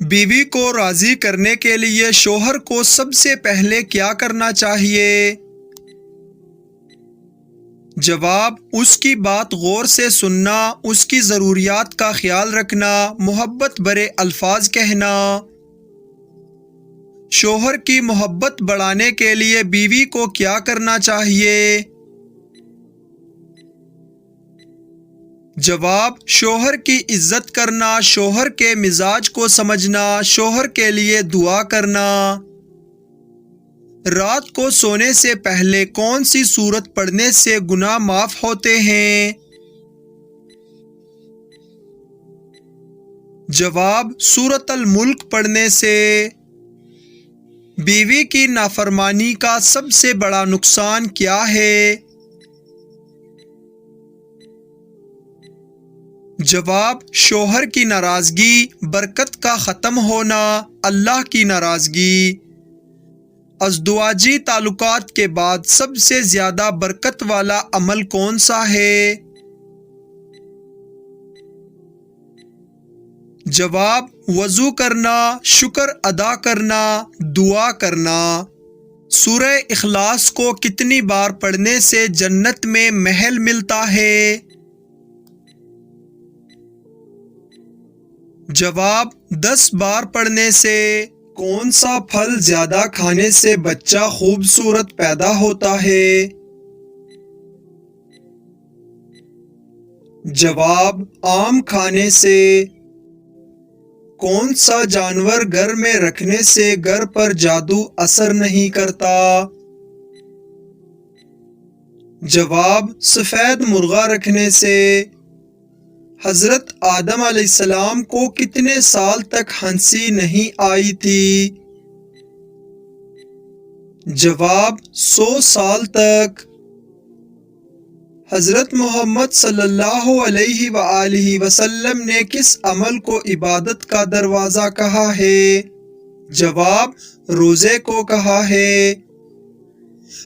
بیوی کو راضی کرنے کے لیے شوہر کو سب سے پہلے کیا کرنا چاہیے؟ جواب: اس کی بات غور سے سننا، اس کی ضروریات کا خیال رکھنا، محبت بھرے الفاظ کہنا۔ شوہر کی محبت بڑھانے کے لیے بیوی کو کیا کرنا چاہیے؟ جواب: شوہر کی عزت کرنا، شوہر کے مزاج کو سمجھنا، شوہر کے لیے دعا کرنا۔ رات کو سونے سے پہلے کون سی سورت پڑھنے سے گناہ معاف ہوتے ہیں؟ جواب: سورۃ الملک پڑھنے سے۔ بیوی کی نافرمانی کا سب سے بڑا نقصان کیا ہے؟ جواب: شوہر کی ناراضگی، برکت کا ختم ہونا، اللہ کی ناراضگی۔ ازدواجی تعلقات کے بعد سب سے زیادہ برکت والا عمل کون سا ہے؟ جواب: وضو کرنا، شکر ادا کرنا، دعا کرنا۔ سورہ اخلاص کو کتنی بار پڑھنے سے جنت میں محل ملتا ہے؟ جواب: 10 بار پڑھنے سے۔ کون سا پھل زیادہ کھانے سے بچہ خوبصورت پیدا ہوتا ہے؟ جواب: آم کھانے سے۔ کون سا جانور گھر میں رکھنے سے گھر پر جادو اثر نہیں کرتا؟ جواب: سفید مرغا رکھنے سے۔ حضرت آدم علیہ السلام کو کتنے سال تک ہنسی نہیں آئی تھی؟ جواب: 100 سال تک۔ حضرت محمد صلی اللہ علیہ وآلہ وسلم نے کس عمل کو عبادت کا دروازہ کہا ہے؟ جواب: روزے کو کہا ہے۔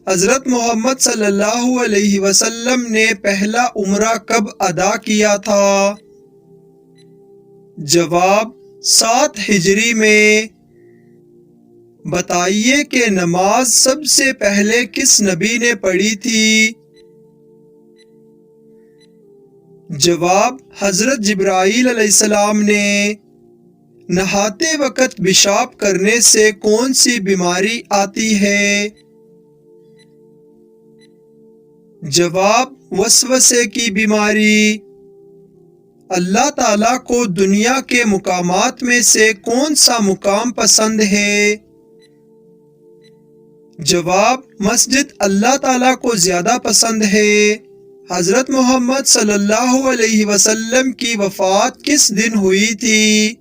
حضرت محمد صلی اللہ علیہ وسلم نے پہلا عمرہ کب ادا کیا تھا؟ جواب: 7 ہجری میں۔ بتائیے کہ نماز سب سے پہلے کس نبی نے پڑھی تھی؟ جواب: حضرت جبرائیل علیہ السلام نے۔ نہاتے وقت پیشاب کرنے سے کون سی بیماری آتی ہے؟ جواب: وسوسے کی بیماری۔ اللہ تعالیٰ کو دنیا کے مقامات میں سے کون سا مقام پسند ہے؟ جواب: مسجد اللہ تعالیٰ کو زیادہ پسند ہے۔ حضرت محمد صلی اللہ علیہ وسلم کی وفات کس دن ہوئی تھی؟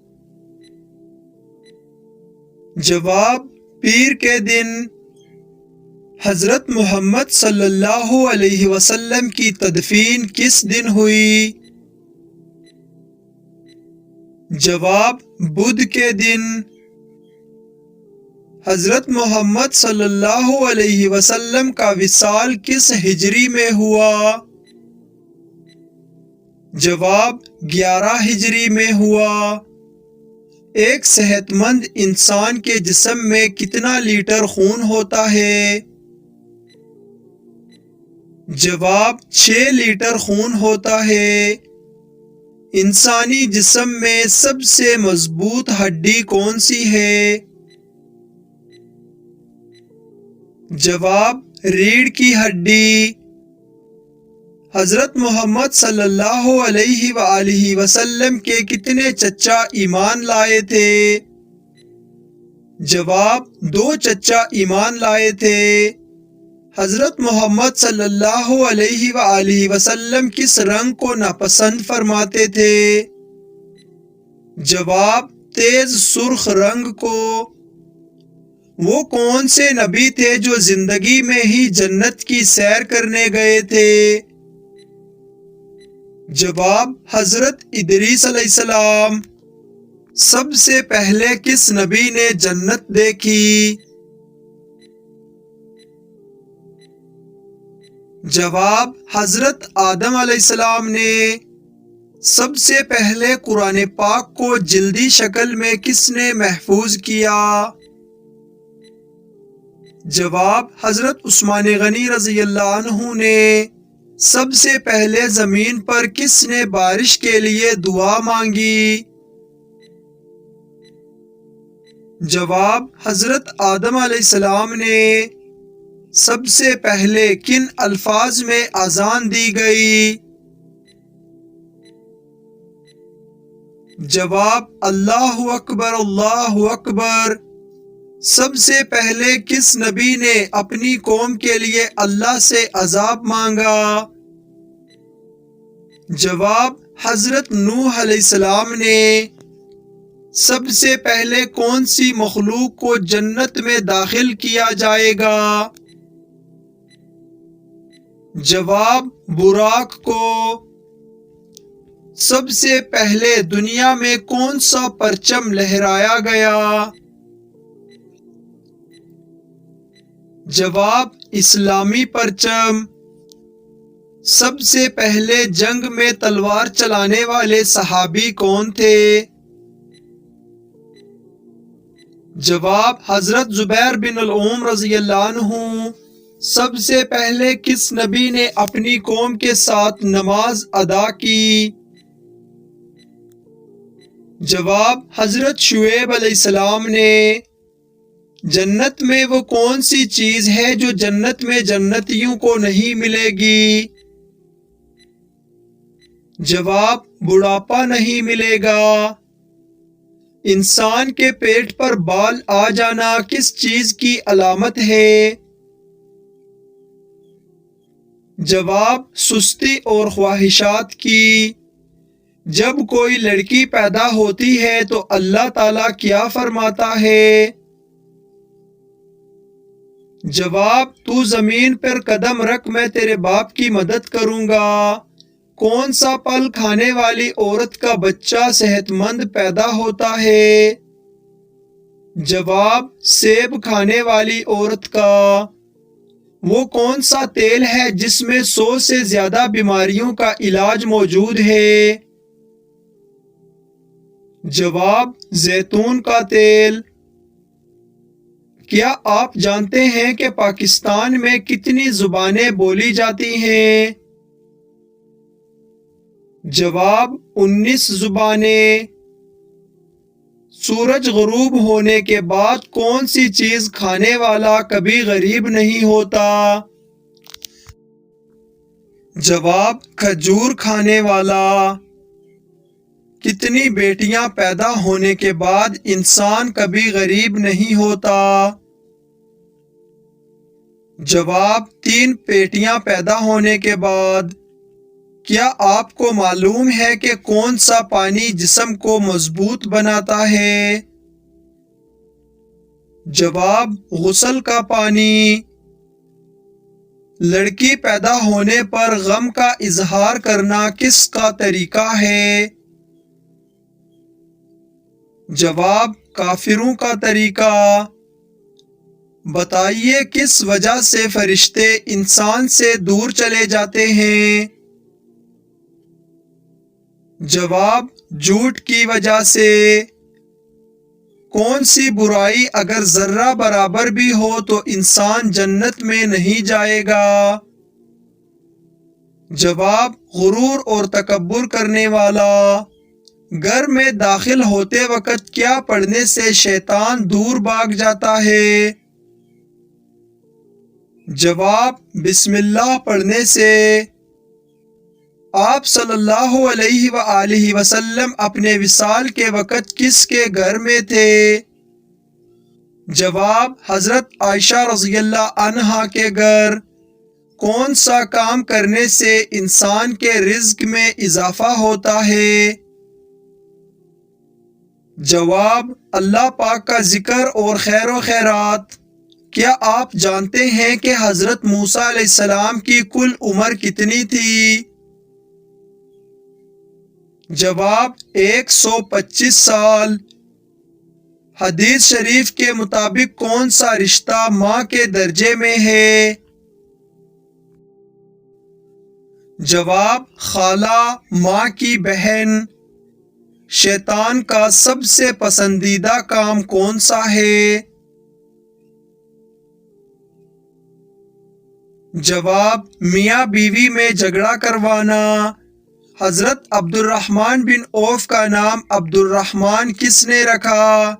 جواب: پیر کے دن۔ حضرت محمد صلی اللہ علیہ وسلم کی تدفین کس دن ہوئی؟ جواب: بدھ کے دن۔ حضرت محمد صلی اللہ علیہ وسلم کا وصال کس ہجری میں ہوا؟ جواب: 11 ہجری میں ہوا۔ ایک صحت مند انسان کے جسم میں کتنا لیٹر خون ہوتا ہے؟ جواب: 6 لیٹر خون ہوتا ہے۔ انسانی جسم میں سب سے مضبوط ہڈی کون سی ہے؟ جواب: ریڑھ کی ہڈی۔ حضرت محمد صلی اللہ علیہ وآلہ وسلم کے کتنے چچا ایمان لائے تھے؟ جواب: 2 چچا ایمان لائے تھے۔ حضرت محمد صلی اللہ علیہ وآلہ وسلم کس رنگ کو ناپسند فرماتے تھے؟ جواب: تیز سرخ رنگ کو۔ وہ کون سے نبی تھے جو زندگی میں ہی جنت کی سیر کرنے گئے تھے؟ جواب: حضرت ادریس علیہ السلام۔ سب سے پہلے کس نبی نے جنت دیکھی؟ جواب: حضرت آدم علیہ السلام نے۔ سب سے پہلے قرآن پاک کو جلدی شکل میں کس نے محفوظ کیا؟ جواب، حضرت عثمان غنی رضی اللہ عنہ نے۔ سب سے پہلے زمین پر کس نے بارش کے لیے دعا مانگی؟ جواب، حضرت آدم علیہ السلام نے۔ سب سے پہلے کن الفاظ میں اذان دی گئی؟ جواب، اللہ اکبر اللہ اکبر۔ سب سے پہلے کس نبی نے اپنی قوم کے لیے اللہ سے عذاب مانگا؟ جواب، حضرت نوح علیہ السلام نے۔ سب سے پہلے کون سی مخلوق کو جنت میں داخل کیا جائے گا؟ جواب، براق کو۔ سب سے پہلے دنیا میں کون سا پرچم لہرایا گیا؟ جواب، اسلامی پرچم۔ سب سے پہلے جنگ میں تلوار چلانے والے صحابی کون تھے؟ جواب، حضرت زبیر بن العوام رضی اللہ عنہ۔ سب سے پہلے کس نبی نے اپنی قوم کے ساتھ نماز ادا کی؟ جواب، حضرت شعیب علیہ السلام نے۔ جنت میں وہ کون سی چیز ہے جو جنت میں جنتیوں کو نہیں ملے گی؟ جواب، بڑھاپا نہیں ملے گا۔ انسان کے پیٹ پر بال آ جانا کس چیز کی علامت ہے؟ جواب، سستی اور خواہشات کی۔ جب کوئی لڑکی پیدا ہوتی ہے تو اللہ تعالیٰ کیا فرماتا ہے؟ جواب، تو زمین پر قدم رکھ، میں تیرے باپ کی مدد کروں گا۔ کون سا پھل کھانے والی عورت کا بچہ صحت مند پیدا ہوتا ہے؟ جواب، سیب کھانے عورت عورت کا۔ وہ کون سا تیل ہے جس میں 100 سے زیادہ بیماریوں کا علاج موجود ہے؟ جواب، زیتون کا تیل۔ کیا آپ جانتے ہیں کہ پاکستان میں کتنی زبانیں بولی جاتی ہیں؟ جواب، 19 زبانیں۔ سورج غروب ہونے کے بعد کون سی چیز کھانے والا کبھی غریب نہیں ہوتا؟ جواب، کھجور کھانے والا۔ کتنی بیٹیاں پیدا ہونے کے بعد انسان کبھی غریب نہیں ہوتا؟ جواب، 3 بیٹیاں پیدا ہونے کے بعد۔ کیا آپ کو معلوم ہے کہ کون سا پانی جسم کو مضبوط بناتا ہے؟ جواب، غسل کا پانی۔ لڑکی پیدا ہونے پر غم کا اظہار کرنا کس کا طریقہ ہے؟ جواب، کافروں کا طریقہ۔ بتائیے کس وجہ سے فرشتے انسان سے دور چلے جاتے ہیں؟ جواب، جھوٹ کی وجہ سے۔ کون سی برائی اگر ذرہ برابر بھی ہو تو انسان جنت میں نہیں جائے گا؟ جواب، غرور اور تکبر کرنے والا۔ گھر میں داخل ہوتے وقت کیا پڑھنے سے شیطان دور بھاگ جاتا ہے؟ جواب، بسم اللہ پڑھنے سے۔ آپ صلی اللہ علیہ وآلہ وسلم اپنے وصال کے وقت کس کے گھر میں تھے؟ جواب، حضرت عائشہ رضی اللہ عنہا کے گھر۔ کون سا کام کرنے سے انسان کے رزق میں اضافہ ہوتا ہے؟ جواب، اللہ پاک کا ذکر اور خیر و خیرات۔ کیا آپ جانتے ہیں کہ حضرت موسیٰ علیہ السلام کی کل عمر کتنی تھی؟ جواب، 125 سال۔ حدیث شریف کے مطابق کون سا رشتہ ماں کے درجے میں ہے؟ جواب: خالہ، ماں کی بہن۔ شیطان کا سب سے پسندیدہ کام کون سا ہے؟ جواب: میاں بیوی میں جھگڑا کروانا۔ حضرت عبد الرحمن بن عوف کا نام عبد الرحمن کس نے رکھا؟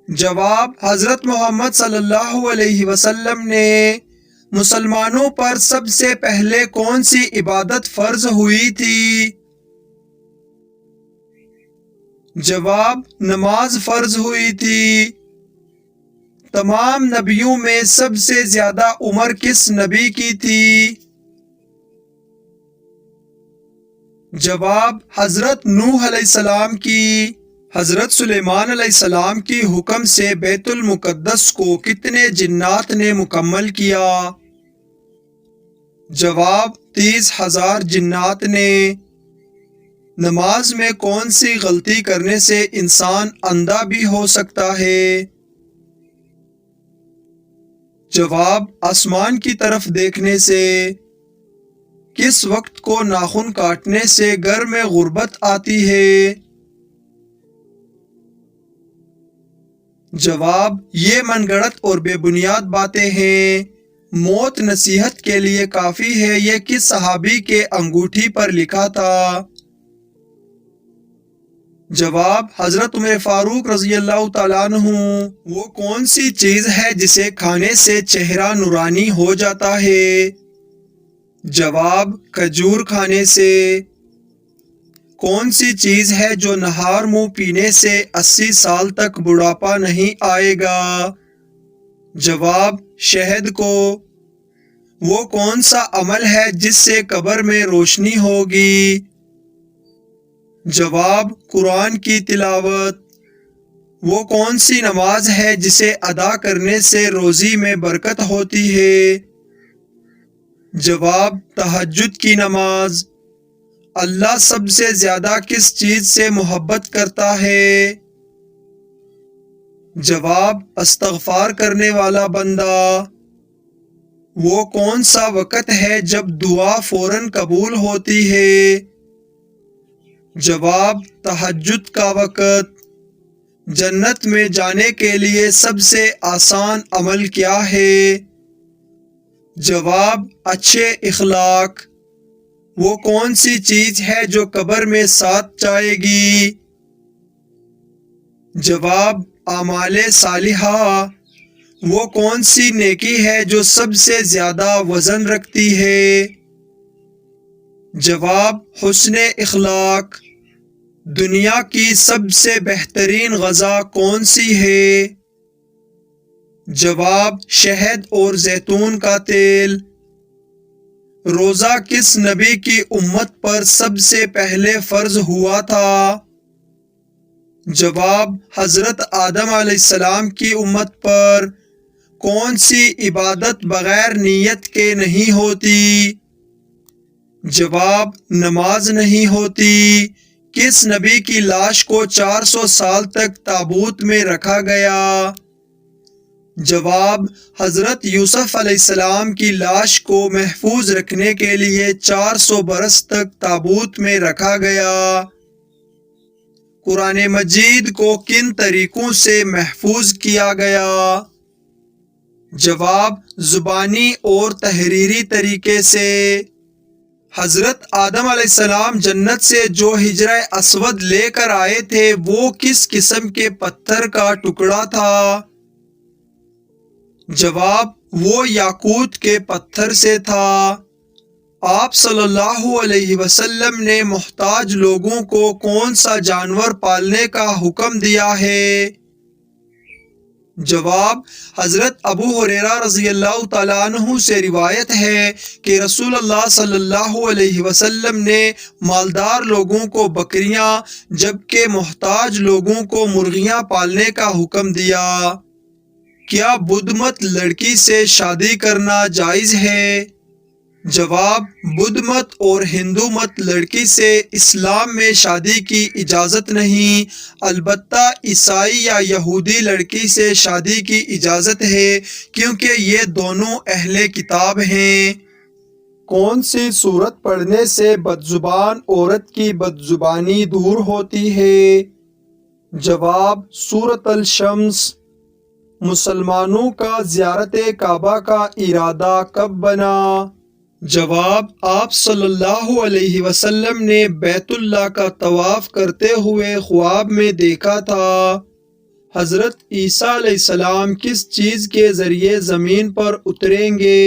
جواب: حضرت محمد صلی اللہ علیہ وسلم نے۔ مسلمانوں پر سب سے پہلے کون سی عبادت فرض ہوئی تھی؟ جواب: نماز فرض ہوئی تھی۔ تمام نبیوں میں سب سے زیادہ عمر کس نبی کی تھی؟ جواب: حضرت نوح علیہ السلام کی۔ حضرت سلیمان علیہ السلام کی حکم سے بیت المقدس کو کتنے جنات نے مکمل کیا؟ جواب: 30,000 جنات نے۔ نماز میں کون سی غلطی کرنے سے انسان اندھا بھی ہو سکتا ہے؟ جواب: آسمان کی طرف دیکھنے سے۔ کس وقت کو ناخن کاٹنے سے گھر میں غربت آتی ہے؟ جواب: یہ من گھڑت اور بے بنیاد باتیں ہیں۔ موت نصیحت کے لیے کافی ہے، یہ کس صحابی کے انگوٹھی پر لکھا تھا؟ جواب: حضرت عمر فاروق رضی اللہ تعالیٰ عنہ۔ وہ کون سی چیز ہے جسے کھانے سے چہرہ نورانی ہو جاتا ہے؟ جواب: کھجور کھانے سے۔ کون سی چیز ہے جو نہار منہ پینے سے 80 سال تک بڑھاپا نہیں آئے گا؟ جواب: شہد کو۔ وہ کون سا عمل ہے جس سے قبر میں روشنی ہوگی؟ جواب: قرآن کی تلاوت۔ وہ کون سی نماز ہے جسے ادا کرنے سے روزی میں برکت ہوتی ہے؟ جواب: تہجد کی نماز۔ اللہ سب سے زیادہ کس چیز سے محبت کرتا ہے؟ جواب: استغفار کرنے والا بندہ۔ وہ کون سا وقت ہے جب دعا فوراً قبول ہوتی ہے؟ جواب: تہجد کا وقت۔ جنت میں جانے کے لیے سب سے آسان عمل کیا ہے؟ جواب: اچھے اخلاق۔ وہ کون سی چیز ہے جو قبر میں ساتھ جائے گی؟ جواب: اعمال صالحہ۔ وہ کون سی نیکی ہے جو سب سے زیادہ وزن رکھتی ہے؟ جواب: حسن اخلاق۔ دنیا کی سب سے بہترین غذا کون سی ہے؟ جواب: شہد اور زیتون کا تیل۔ روزہ کس نبی کی امت پر سب سے پہلے فرض ہوا تھا؟ جواب: حضرت آدم علیہ السلام کی امت پر۔ کون سی عبادت بغیر نیت کے نہیں ہوتی؟ جواب: نماز نہیں ہوتی۔ کس نبی کی لاش کو 400 سال تک تابوت میں رکھا گیا؟ جواب: حضرت یوسف علیہ السلام کی لاش کو محفوظ رکھنے کے لیے 400 برس تک تابوت میں رکھا گیا۔ قرآن مجید کو کن طریقوں سے محفوظ کیا گیا؟ جواب: زبانی اور تحریری طریقے سے۔ حضرت آدم علیہ السلام جنت سے جو حجرہ اسود لے کر آئے تھے وہ کس قسم کے پتھر کا ٹکڑا تھا؟ جواب: وہ یاقوت کے پتھر سے تھا۔ آپ صلی اللہ علیہ وسلم نے محتاج لوگوں کو کون سا جانور پالنے کا حکم دیا ہے؟ جواب: حضرت ابو ہریرہ رضی اللہ تعالیٰ عنہ سے روایت ہے کہ رسول اللہ صلی اللہ علیہ وسلم نے مالدار لوگوں کو بکریاں جبکہ محتاج لوگوں کو مرغیاں پالنے کا حکم دیا۔ کیا بدھ مت لڑکی سے شادی کرنا جائز ہے؟ جواب: بدھ مت اور ہندو مت لڑکی سے اسلام میں شادی کی اجازت نہیں، البتہ عیسائی یا یہودی لڑکی سے شادی کی اجازت ہے کیونکہ یہ دونوں اہل کتاب ہیں۔ کون سی سورت پڑھنے سے بدزبان عورت کی بدزبانی دور ہوتی ہے؟ جواب: سورۃ الشمس۔ مسلمانوں کا زیارت کعبہ کا ارادہ کب بنا؟ جواب: آپ صلی اللہ علیہ وسلم نے بیت اللہ کا طواف کرتے ہوئے خواب میں دیکھا تھا۔ حضرت عیسیٰ علیہ السلام کس چیز کے ذریعے زمین پر اتریں گے؟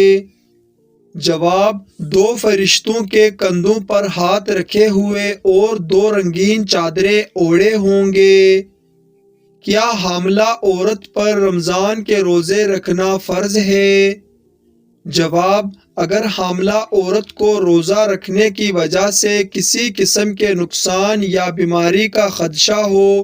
جواب: 2 فرشتوں کے کندھوں پر ہاتھ رکھے ہوئے اور 2 رنگین چادریں اوڑھے ہوں گے۔ کیا حاملہ عورت پر رمضان کے روزے رکھنا فرض ہے؟ جواب: اگر حاملہ عورت کو روزہ رکھنے کی وجہ سے کسی قسم کے نقصان یا بیماری کا خدشہ ہو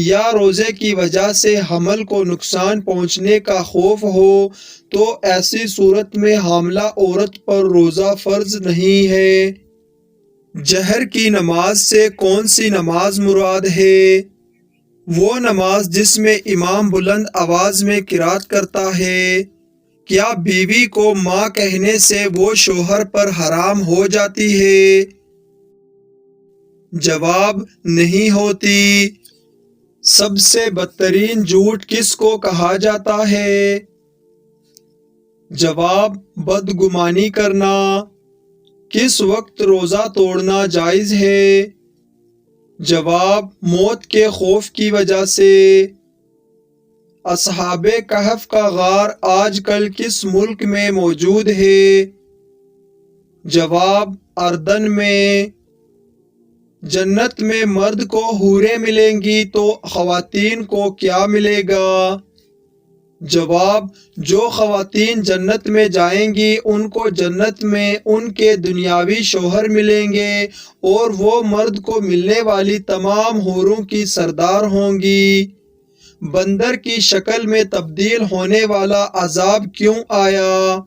یا روزے کی وجہ سے حمل کو نقصان پہنچنے کا خوف ہو تو ایسی صورت میں حاملہ عورت پر روزہ فرض نہیں ہے۔ جہر کی نماز سے کون سی نماز مراد ہے؟ وہ نماز جس میں امام بلند آواز میں قرات کرتا ہے۔ کیا بیوی کو ماں کہنے سے وہ شوہر پر حرام ہو جاتی ہے؟ جواب: نہیں ہوتی۔ سب سے بدترین جھوٹ کس کو کہا جاتا ہے؟ جواب: بدگمانی کرنا۔ کس وقت روزہ توڑنا جائز ہے؟ جواب: موت کے خوف کی وجہ سے۔ اصحاب کہف کا غار آج کل کس ملک میں موجود ہے؟ جواب: اردن میں۔ جنت میں مرد کو حوریں ملیں گی تو خواتین کو کیا ملے گا؟ جواب: جو خواتین جنت میں جائیں گی ان کو جنت میں ان کے دنیاوی شوہر ملیں گے اور وہ مرد کو ملنے والی تمام حوروں کی سردار ہوں گی۔ بندر کی شکل میں تبدیل ہونے والا عذاب کیوں آیا؟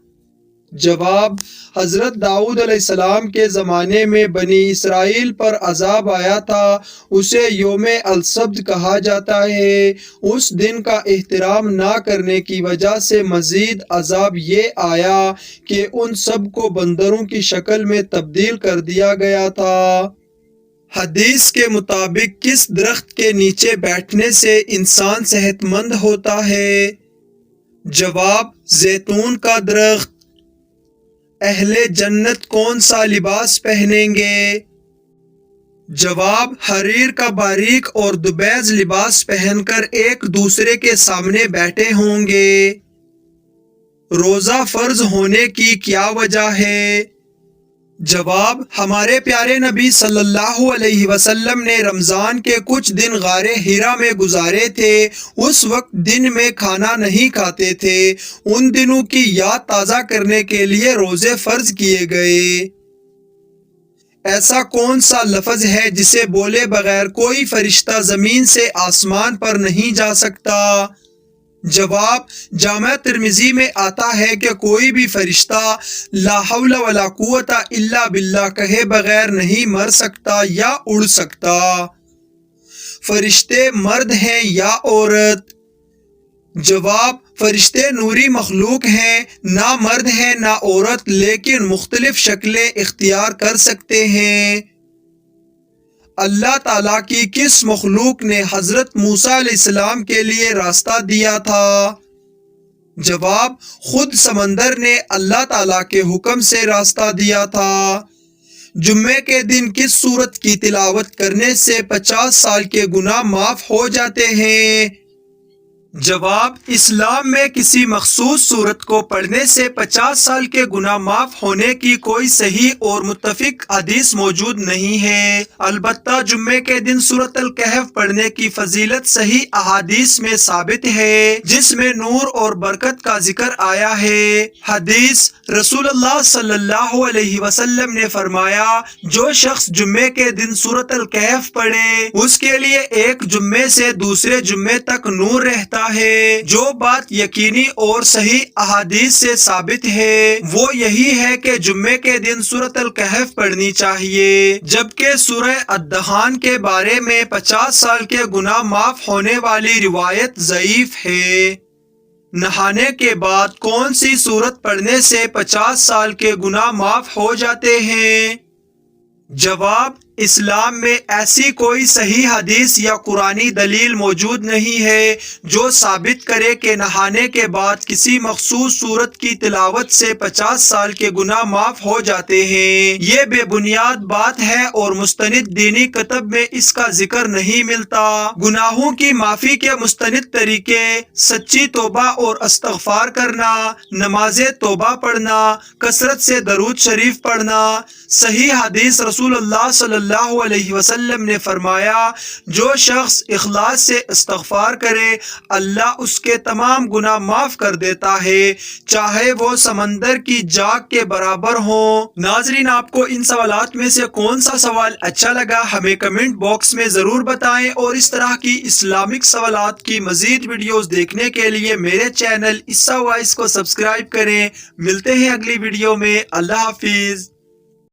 جواب: حضرت داؤد علیہ السلام کے زمانے میں بنی اسرائیل پر عذاب آیا تھا، اسے یوم السبت کہا جاتا ہے۔ اس دن کا احترام نہ کرنے کی وجہ سے مزید عذاب یہ آیا کہ ان سب کو بندروں کی شکل میں تبدیل کر دیا گیا تھا۔ حدیث کے مطابق کس درخت کے نیچے بیٹھنے سے انسان صحت مند ہوتا ہے؟ جواب: زیتون کا درخت۔ اہل جنت کون سا لباس پہنیں گے؟ جواب: حریر کا باریک اور دوبیز لباس پہن کر ایک دوسرے کے سامنے بیٹھے ہوں گے۔ روزہ فرض ہونے کی کیا وجہ ہے؟ جواب: ہمارے پیارے نبی صلی اللہ علیہ وسلم نے رمضان کے کچھ دن غار حرا میں گزارے تھے۔ اس وقت دن میں کھانا نہیں کھاتے تھے۔ ان دنوں کی یاد تازہ کرنے کے لیے روزے فرض کیے گئے۔ ایسا کون سا لفظ ہے جسے بولے بغیر کوئی فرشتہ زمین سے آسمان پر نہیں جا سکتا؟ جواب: جامع ترمذی میں آتا ہے کہ کوئی بھی فرشتہ لا حول ولا قوت الا باللہ کہے بغیر نہیں مر سکتا یا اڑ سکتا۔ فرشتے مرد ہیں یا عورت؟ جواب: فرشتے نوری مخلوق ہیں، نہ مرد ہیں نہ عورت، لیکن مختلف شکلیں اختیار کر سکتے ہیں۔ اللہ تعالیٰ کی کس مخلوق نے حضرت موسیٰ علیہ السلام کے لیے راستہ دیا تھا؟ جواب: خود سمندر نے اللہ تعالیٰ کے حکم سے راستہ دیا تھا۔ جمعے کے دن کس سورت کی تلاوت کرنے سے 50 سال کے گناہ معاف ہو جاتے ہیں؟ جواب: اسلام میں کسی مخصوص سورت کو پڑھنے سے 50 سال کے گناہ معاف ہونے کی کوئی صحیح اور متفق حدیث موجود نہیں ہے، البتہ جمعے کے دن سورۃ الکہف پڑھنے کی فضیلت صحیح احادیث میں ثابت ہے جس میں نور اور برکت کا ذکر آیا ہے۔ حدیث: رسول اللہ صلی اللہ علیہ وسلم نے فرمایا، جو شخص جمعے کے دن سورۃ الکہف پڑھے اس کے لیے ایک جمعے سے دوسرے جمعے تک نور رہتا ہے۔ جو بات یقینی اور صحیح احادیث سے ثابت ہے وہ یہی ہے کہ جمعے کے دن سورۃ الکہف پڑھنی چاہیے، جبکہ سورہ الدخان کے بارے میں 50 سال کے گناہ معاف ہونے والی روایت ضعیف ہے۔ نہانے کے بعد کون سی سورت پڑھنے سے 50 سال کے گناہ معاف ہو جاتے ہیں؟ جواب: اسلام میں ایسی کوئی صحیح حدیث یا قرآنی دلیل موجود نہیں ہے جو ثابت کرے کہ نہانے کے بعد کسی مخصوص سورت کی تلاوت سے 50 سال کے گناہ معاف ہو جاتے ہیں۔ یہ بے بنیاد بات ہے اور مستند دینی کتب میں اس کا ذکر نہیں ملتا۔ گناہوں کی معافی کے مستند طریقے: سچی توبہ اور استغفار کرنا، نماز توبہ پڑھنا، کثرت سے درود شریف پڑھنا۔ صحیح حدیث: رسول اللہ صلی اللہ علیہ وسلم نے فرمایا، جو شخص اخلاص سے استغفار کرے اللہ اس کے تمام گناہ معاف کر دیتا ہے، چاہے وہ سمندر کی جاگ کے برابر ہوں۔ ناظرین، آپ کو ان سوالات میں سے کون سا سوال اچھا لگا ہمیں کمنٹ باکس میں ضرور بتائیں، اور اس طرح کی اسلامک سوالات کی مزید ویڈیوز دیکھنے کے لیے میرے چینل عیسیٰ وائس کو سبسکرائب کریں۔ ملتے ہیں اگلی ویڈیو میں۔ اللہ حافظ۔